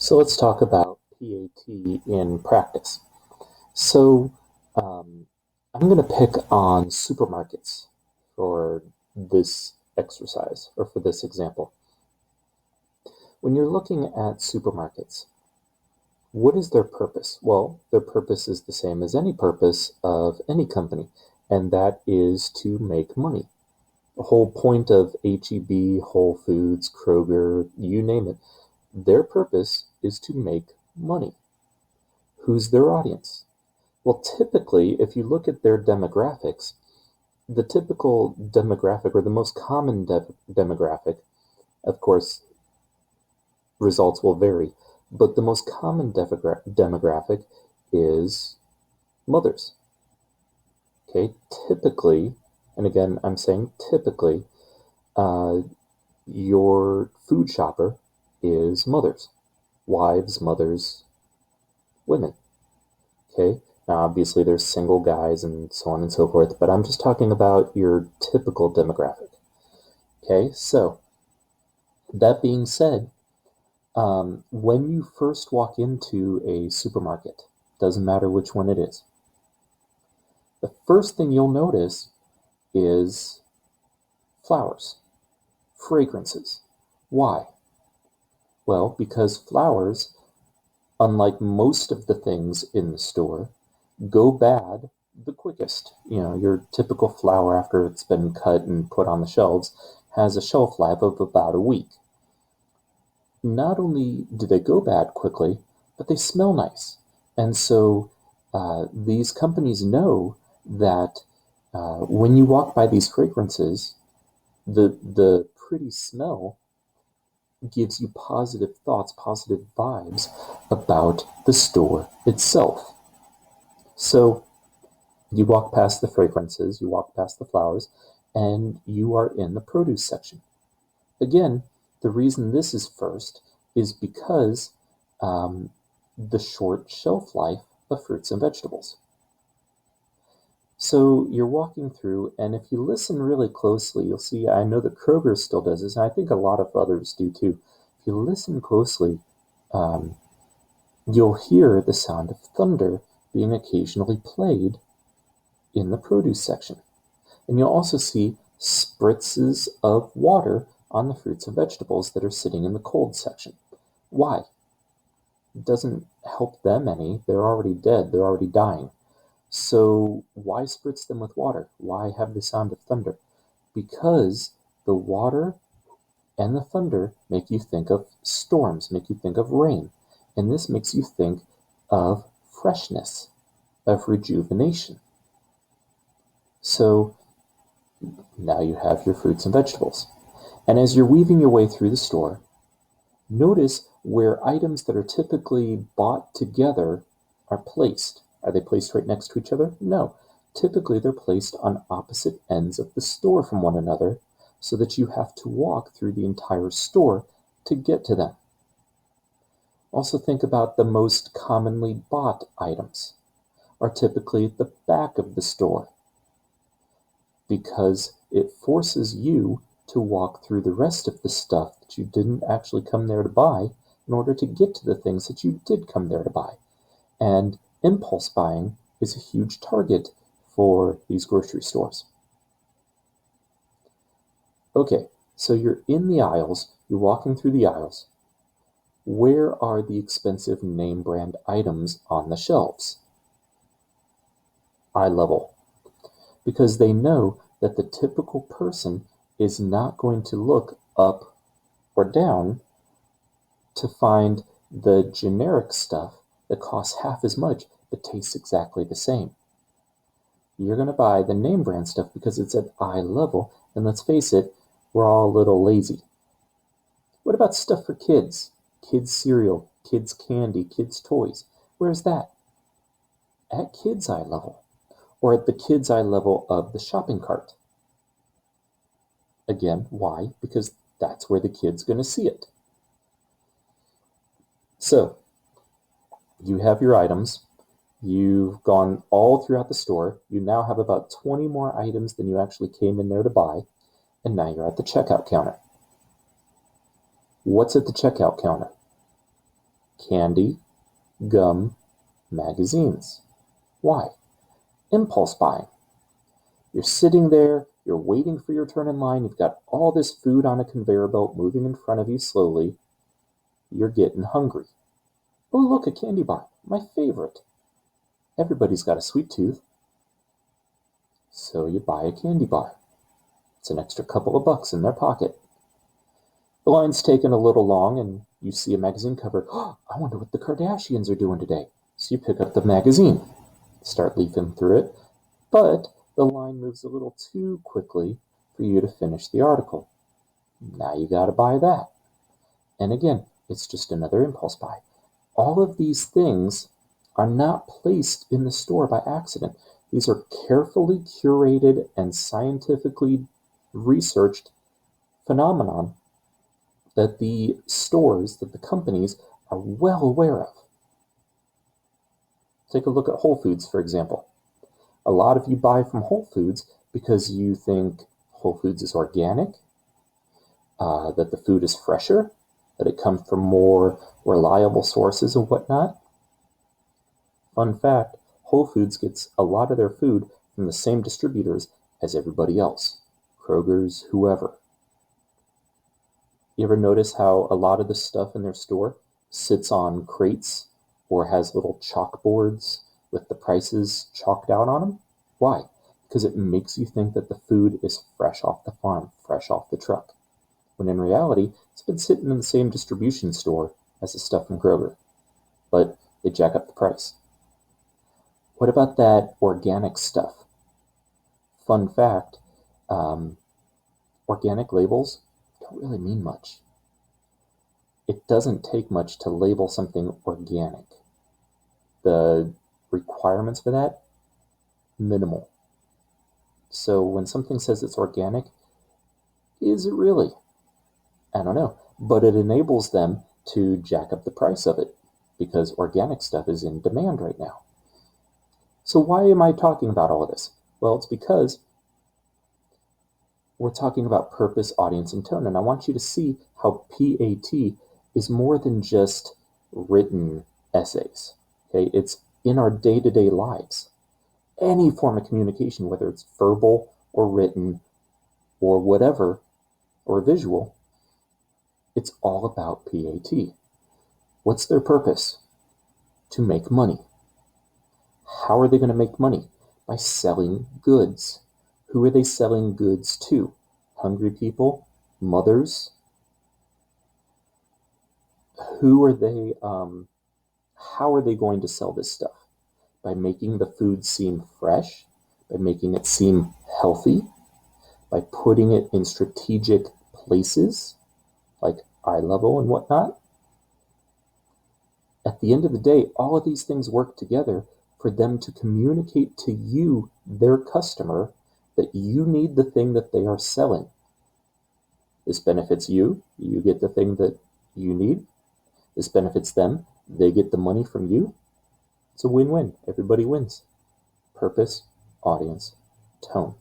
So let's talk about PAT in practice. So um, I'm going to pick on supermarkets for this exercise or for this example. When you're looking at supermarkets, what is their purpose? Well, their purpose is the same as any purpose of any company, and that is to make money. The whole point of HEB, Whole Foods, Kroger, you name it, their purpose is to make money. Who's their audience? Well, typically, if you look at their demographics, the typical demographic or the most common demographic, of course, results will vary, but the most common demographic is mothers. Okay, typically, and again, I'm saying typically, uh, your food shopper is mothers, wives, mothers, women. Okay, now obviously there's single guys and so on and so forth, but I'm just talking about your typical demographic. Okay, so that being said, when you first walk into a supermarket, doesn't matter which one it is, the first thing you'll notice is flowers, fragrances. Why? Well, because flowers, unlike most of the things in the store, go bad the quickest. You know, your typical flower after it's been cut and put on the shelves has a shelf life of about a week. Not only do they go bad quickly, but they smell nice. And so these companies know that when you walk by these fragrances, the pretty smell gives you positive thoughts, positive vibes about the store itself. So you walk past the fragrances, you walk past the flowers, and you are in the produce section. Again, the reason this is first is because the short shelf life of fruits and vegetables. So you're walking through, and if you listen really closely, you'll see, I know that Kroger still does this, and I think a lot of others do too. If you listen closely, um, you'll hear the sound of thunder being occasionally played in the produce section. And you'll also see spritzes of water on the fruits and vegetables that are sitting in the cold section. Why? It doesn't help them any. They're already dead. They're already dying. So why spritz them with water? Why have the sound of thunder? Because the water and the thunder make you think of storms, make you think of rain. And this makes you think of freshness, of rejuvenation. So now you have your fruits and vegetables. And as you're weaving your way through the store, notice where items that are typically bought together are placed. Are they placed right next to each other? No. Typically, they're placed on opposite ends of the store from one another so that you have to walk through the entire store to get to them. Also think about the most commonly bought items are typically at the back of the store because it forces you to walk through the rest of the stuff that you didn't actually come there to buy in order to get to the things that you did come there to buy. And impulse buying is a huge target for these grocery stores. Okay, so you're in the aisles, you're walking through the aisles. Where are the expensive name brand items on the shelves? Eye level. Because they know that the typical person is not going to look up or down to find the generic stuff that costs half as much but tastes exactly the same. You're going to buy the name brand stuff because it's at eye level, and let's face it, we're all a little lazy. What about stuff for kids? Kids cereal, kids candy, kids toys. Where's that? At kids eye level, or at the kids eye level of the shopping cart. Again, why? Because that's where the kid's going to see it. So, you have your items. You've gone all throughout the store. You now have about 20 more items than you actually came in there to buy. And now you're at the checkout counter. What's at the checkout counter? Candy, gum, magazines. Why? Impulse buying. You're sitting there, you're waiting for your turn in line, you've got all this food on a conveyor belt moving in front of you slowly. You're getting hungry. Oh, look, a candy bar, my favorite. Everybody's got a sweet tooth. So you buy a candy bar. It's an extra couple of bucks in their pocket. The line's taken a little long and you see a magazine cover. Oh, I wonder what the Kardashians are doing today. So you pick up the magazine, start leafing through it, but the line moves a little too quickly for you to finish the article. Now you gotta buy that. And again, it's just another impulse buy. All of these things are not placed in the store by accident. These are carefully curated and scientifically researched phenomenon that the stores, that the companies are well aware of. Take a look at Whole Foods, for example. A lot of you buy from Whole Foods because you think Whole Foods is organic, that the food is fresher, that it comes from more reliable sources and whatnot. Fun fact, Whole Foods gets a lot of their food from the same distributors as everybody else. Kroger's, whoever. You ever notice how a lot of the stuff in their store sits on crates or has little chalkboards with the prices chalked out on them? Why? Because it makes you think that the food is fresh off the farm, fresh off the truck, when in reality, it's been sitting in the same distribution store as the stuff from Kroger, but they jack up the price. What about that organic stuff? Fun fact, organic labels don't really mean much. It doesn't take much to label something organic. The requirements for that, minimal. So when something says it's organic, is it really? I don't know. But it enables them to jack up the price of it because organic stuff is in demand right now. So why am I talking about all of this? Well, it's because we're talking about purpose, audience, and tone. And I want you to see how PAT is more than just written essays. Okay, it's in our day-to-day lives. Any form of communication, whether it's verbal or written or whatever, or visual, it's all about PAT. What's their purpose? To make money. How are they going to make money? By selling goods. Who are they selling goods to? Hungry people? Mothers? Who are they, how are they going to sell this stuff? By making the food seem fresh, by making it seem healthy, by putting it in strategic places, like eye level and whatnot. At the end of the day, all of these things work together for them to communicate to you, their customer, that you need the thing that they are selling. This benefits you, you get the thing that you need. This benefits them, they get the money from you. It's a win-win. Everybody wins. Purpose, audience, tone.